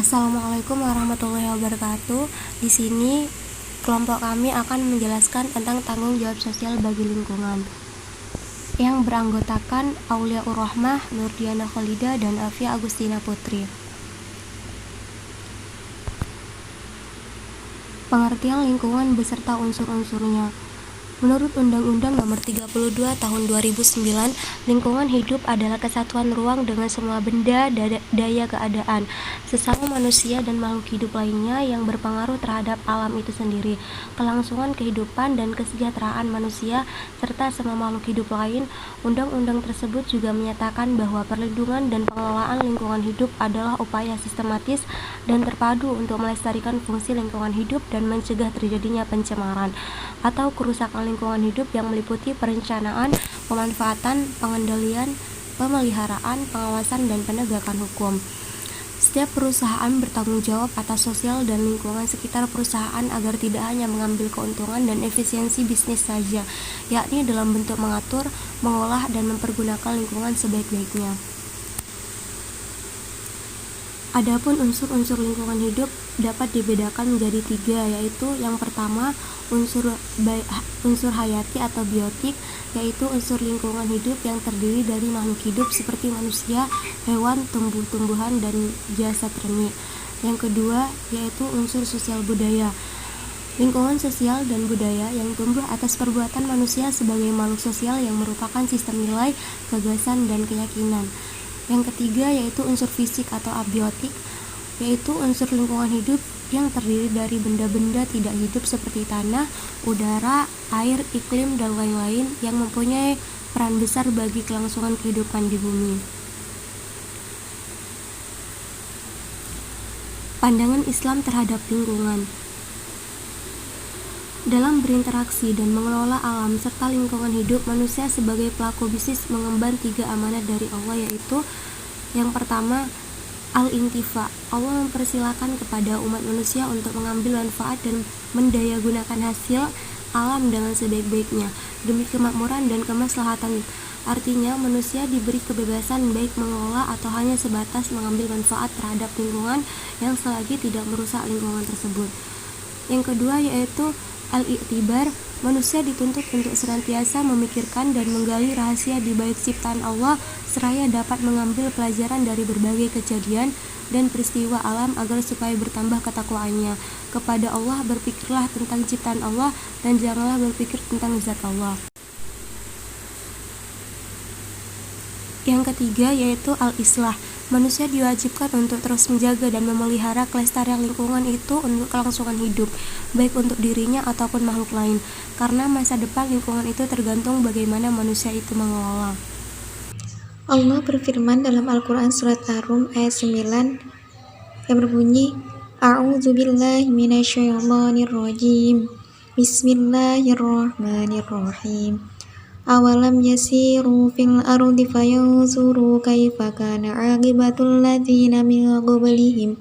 Assalamualaikum warahmatullahi wabarakatuh. Di sini kelompok kami akan menjelaskan tentang tanggung jawab sosial bagi lingkungan yang beranggotakan Auliaur Rahmah, Nurdiana Khalida, dan Afia Agustina Putri. Pengertian lingkungan beserta unsur-unsurnya. Menurut Undang-Undang Nomor 32 Tahun 2009, lingkungan hidup adalah kesatuan ruang dengan semua benda, daya keadaan, sesama manusia dan makhluk hidup lainnya yang berpengaruh terhadap alam itu sendiri, kelangsungan kehidupan dan kesejahteraan manusia, serta semua makhluk hidup lain. Undang-undang tersebut juga menyatakan bahwa perlindungan dan pengelolaan lingkungan hidup adalah upaya sistematis dan terpadu untuk melestarikan fungsi lingkungan hidup dan mencegah terjadinya pencemaran atau kerusakan lingkungan hidup yang meliputi perencanaan, pemanfaatan, pengendalian, pemeliharaan, pengawasan, dan penegakan hukum. Setiap perusahaan bertanggung jawab atas sosial dan lingkungan sekitar perusahaan agar tidak hanya mengambil keuntungan dan efisiensi bisnis saja, yakni dalam bentuk mengatur, mengolah, dan mempergunakan lingkungan sebaik-baiknya. Adapun unsur-unsur lingkungan hidup dapat dibedakan menjadi 3, yaitu yang pertama unsur hayati atau biotik, yaitu unsur lingkungan hidup yang terdiri dari makhluk hidup seperti manusia, hewan, tumbuh-tumbuhan, dan jasad remi. Yang kedua yaitu unsur sosial budaya, lingkungan sosial dan budaya yang tumbuh atas perbuatan manusia sebagai makhluk sosial yang merupakan sistem nilai, gagasan, dan keyakinan. Yang ketiga yaitu unsur fisik atau abiotik, yaitu unsur lingkungan hidup yang terdiri dari benda-benda tidak hidup seperti tanah, udara, air, iklim, dan lain-lain yang mempunyai peran besar bagi kelangsungan kehidupan di bumi. Pandangan Islam terhadap lingkungan. Dalam berinteraksi dan mengelola alam serta lingkungan hidup, manusia sebagai pelaku bisnis mengemban 3 amanat dari Allah, yaitu yang pertama, al-intifa. Allah mempersilahkan kepada umat manusia untuk mengambil manfaat dan mendayagunakan hasil alam dengan sebaik-baiknya demi kemakmuran dan kemaslahatan. Artinya, manusia diberi kebebasan baik mengelola atau hanya sebatas mengambil manfaat terhadap lingkungan yang selagi tidak merusak lingkungan tersebut. Yang kedua yaitu al-i'tibar, manusia dituntut untuk senantiasa memikirkan dan menggali rahasia di balik ciptaan Allah seraya dapat mengambil pelajaran dari berbagai kejadian dan peristiwa alam agar supaya bertambah ketakwaannya kepada Allah. Berpikirlah tentang ciptaan Allah dan janganlah berpikir tentang zat Allah. Yang ketiga yaitu al-islah, manusia diwajibkan untuk terus menjaga dan memelihara kelestarian lingkungan itu untuk kelangsungan hidup, baik untuk dirinya ataupun makhluk lain, karena masa depan lingkungan itu tergantung bagaimana manusia itu mengelola. Allah berfirman dalam Al-Quran Surat Ar-Rum ayat 9 yang berbunyi, A'udzubillahi minasyaitonirrajim, Bismillahirrahmanirrahim. Awalam yasiru fil ardi fayanzuru kaifa kana aqibatul ladzina min qablihim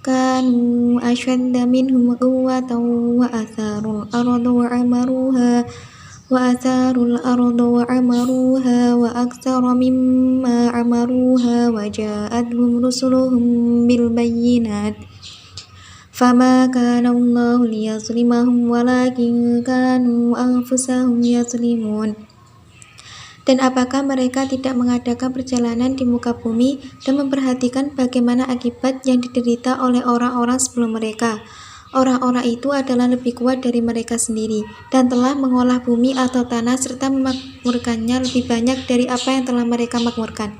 kanu ashadda minhum quwwatan wa atharul arda wa amaruha wa aktsara mimma amaruha wa ja'atuhum rusuluhum bil bayyinat fama kana Allahu liyazlimahum walakin kanu anfusahum yazlimun. Dan apakah mereka tidak mengadakan perjalanan di muka bumi dan memperhatikan bagaimana akibat yang diderita oleh orang-orang sebelum mereka? Orang-orang itu adalah lebih kuat dari mereka sendiri dan telah mengolah bumi atau tanah serta memakmurkannya lebih banyak dari apa yang telah mereka makmurkan.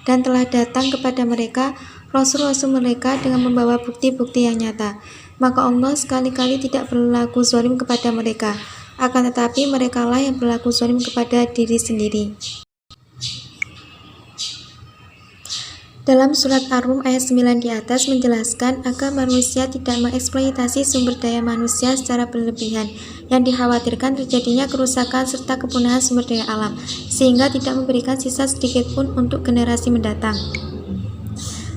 Dan telah datang kepada mereka rasul-rasul mereka dengan membawa bukti-bukti yang nyata. Maka Allah sekali-kali tidak berlaku zalim kepada mereka, akan tetapi merekalah yang berlaku zalim kepada diri sendiri. Dalam surat Ar-Rum ayat 9 di atas menjelaskan agar manusia tidak mengeksploitasi sumber daya manusia secara berlebihan, yang dikhawatirkan terjadinya kerusakan serta kepunahan sumber daya alam, sehingga tidak memberikan sisa sedikit pun untuk generasi mendatang.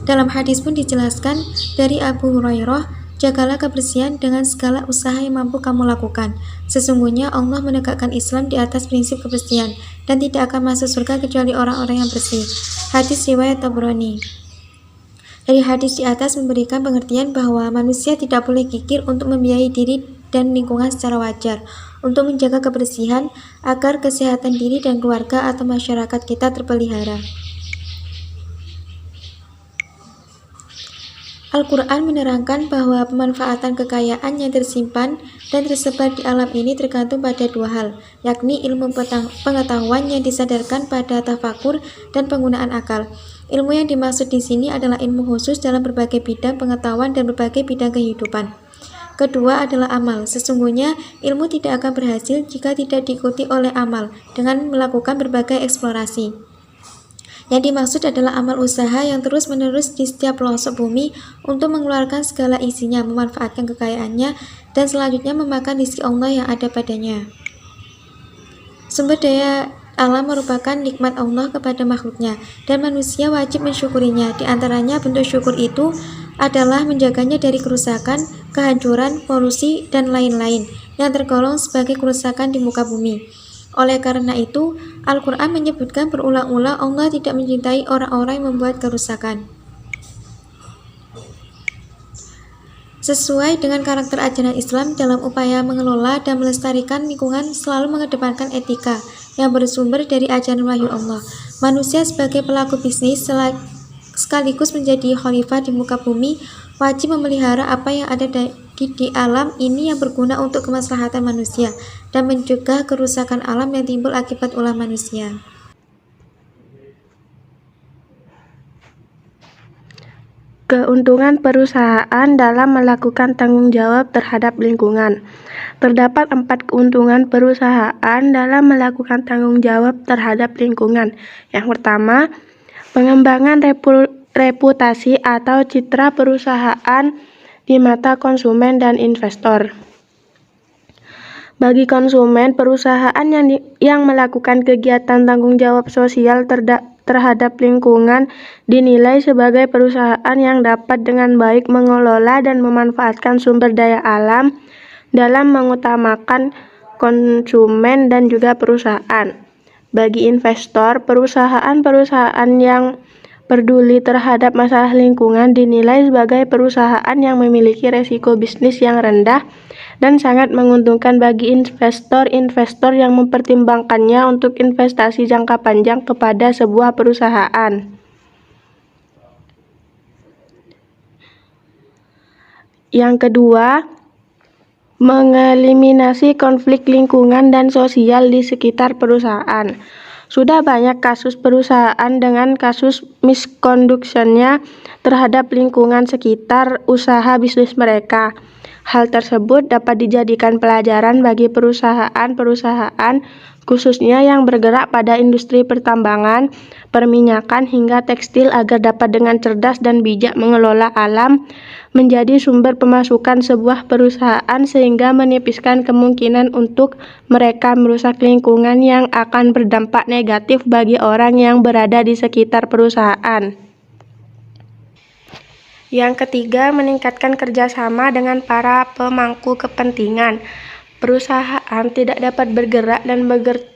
Dalam hadis pun dijelaskan dari Abu Hurairah, jagalah kebersihan dengan segala usaha yang mampu kamu lakukan. Sesungguhnya Allah menegakkan Islam di atas prinsip kebersihan dan tidak akan masuk surga kecuali orang-orang yang bersih. Hadis riwayat Tabrani. Dari hadis di atas memberikan pengertian bahwa manusia tidak boleh kikir untuk membiayai diri dan lingkungan secara wajar, untuk menjaga kebersihan, agar kesehatan diri dan keluarga atau masyarakat kita terpelihara. Al-Quran menerangkan bahwa pemanfaatan kekayaan yang tersimpan dan tersebar di alam ini tergantung pada dua hal, yakni ilmu pengetahuan yang disadarkan pada tafakur dan penggunaan akal. Ilmu yang dimaksud di sini adalah ilmu khusus dalam berbagai bidang pengetahuan dan berbagai bidang kehidupan. Kedua adalah amal. Sesungguhnya ilmu tidak akan berhasil jika tidak diikuti oleh amal dengan melakukan berbagai eksplorasi. Yang dimaksud adalah amal usaha yang terus-menerus di setiap pelosok bumi untuk mengeluarkan segala isinya, memanfaatkan kekayaannya, dan selanjutnya memakan rezeki Allah yang ada padanya. Sumber daya alam merupakan nikmat Allah kepada makhluknya, dan manusia wajib mensyukurinya. Di antaranya bentuk syukur itu adalah menjaganya dari kerusakan, kehancuran, polusi, dan lain-lain yang tergolong sebagai kerusakan di muka bumi. Oleh karena itu, Al-Quran menyebutkan berulang-ulang Allah tidak mencintai orang-orang yang membuat kerusakan. Sesuai dengan karakter ajaran Islam dalam upaya mengelola dan melestarikan lingkungan selalu mengedepankan etika yang bersumber dari ajaran wahyu Allah. Manusia sebagai pelaku bisnis sekaligus menjadi khalifah di muka bumi wajib memelihara apa yang ada di alam ini yang berguna untuk kemaslahatan manusia dan mencegah kerusakan alam yang timbul akibat ulah manusia. Keuntungan perusahaan dalam melakukan tanggung jawab terhadap lingkungan. Terdapat 4 keuntungan perusahaan dalam melakukan tanggung jawab terhadap lingkungan. Yang pertama, pengembangan reputasi atau citra perusahaan di mata konsumen dan investor. Bagi konsumen, perusahaan yang melakukan kegiatan tanggung jawab sosial terhadap lingkungan dinilai sebagai perusahaan yang dapat dengan baik mengelola dan memanfaatkan sumber daya alam dalam mengutamakan konsumen dan juga perusahaan. Bagi investor, perusahaan-perusahaan yang peduli terhadap masalah lingkungan dinilai sebagai perusahaan yang memiliki resiko bisnis yang rendah dan sangat menguntungkan bagi investor yang mempertimbangkannya untuk investasi jangka panjang kepada sebuah perusahaan. Yang kedua, mengeliminasi konflik lingkungan dan sosial di sekitar perusahaan. Sudah banyak kasus perusahaan dengan kasus misconduction-nya terhadap lingkungan sekitar usaha bisnis mereka. Hal tersebut dapat dijadikan pelajaran bagi perusahaan-perusahaan khususnya yang bergerak pada industri pertambangan, perminyakan hingga tekstil agar dapat dengan cerdas dan bijak mengelola alam menjadi sumber pemasukan sebuah perusahaan sehingga menipiskan kemungkinan untuk mereka merusak lingkungan yang akan berdampak negatif bagi orang yang berada di sekitar perusahaan. Yang ketiga, meningkatkan kerjasama dengan para pemangku kepentingan. Perusahaan tidak dapat bergerak dan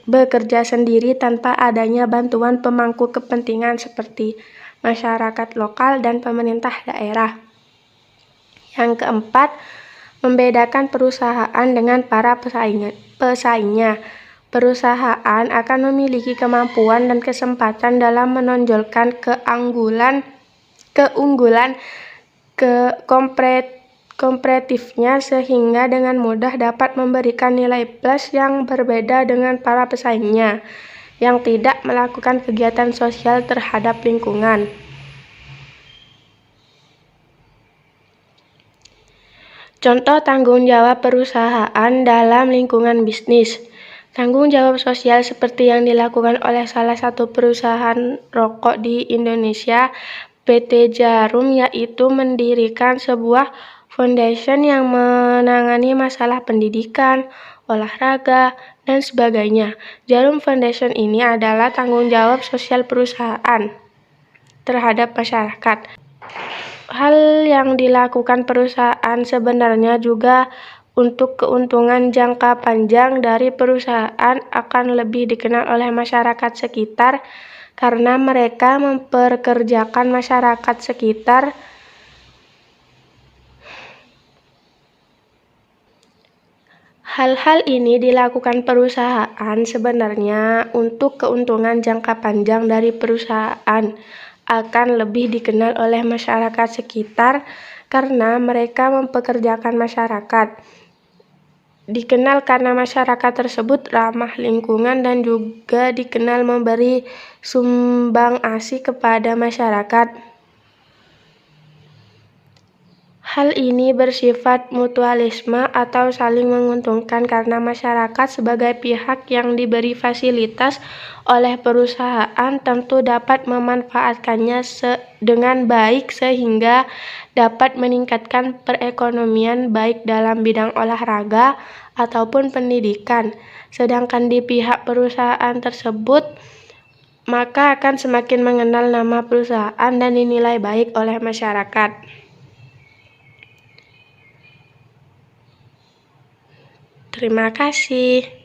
bekerja sendiri tanpa adanya bantuan pemangku kepentingan seperti masyarakat lokal dan pemerintah daerah. Yang keempat, membedakan perusahaan dengan para pesaingnya. Perusahaan akan memiliki kemampuan dan kesempatan dalam menonjolkan keunggulan kompetitifnya sehingga dengan mudah dapat memberikan nilai plus yang berbeda dengan para pesaingnya yang tidak melakukan kegiatan sosial terhadap lingkungan. Contoh tanggung jawab perusahaan dalam lingkungan bisnis. Tanggung jawab sosial seperti yang dilakukan oleh salah satu perusahaan rokok di Indonesia, PT Djarum, yaitu mendirikan sebuah foundation yang menangani masalah pendidikan, olahraga, dan sebagainya. Djarum Foundation ini adalah tanggung jawab sosial perusahaan terhadap masyarakat. Hal yang dilakukan perusahaan sebenarnya juga untuk keuntungan jangka panjang dari perusahaan akan lebih dikenal oleh masyarakat sekitar karena mereka mempekerjakan masyarakat sekitar. Hal-hal ini dilakukan perusahaan sebenarnya untuk keuntungan jangka panjang dari perusahaan, akan lebih dikenal oleh masyarakat sekitar karena mereka mempekerjakan masyarakat. Dikenal karena masyarakat tersebut ramah lingkungan dan juga dikenal memberi sumbang asi kepada masyarakat. Hal ini bersifat mutualisme atau saling menguntungkan karena masyarakat sebagai pihak yang diberi fasilitas oleh perusahaan tentu dapat memanfaatkannya dengan baik sehingga dapat meningkatkan perekonomian baik dalam bidang olahraga ataupun pendidikan. Sedangkan di pihak perusahaan tersebut maka akan semakin mengenal nama perusahaan dan dinilai baik oleh masyarakat. Terima kasih.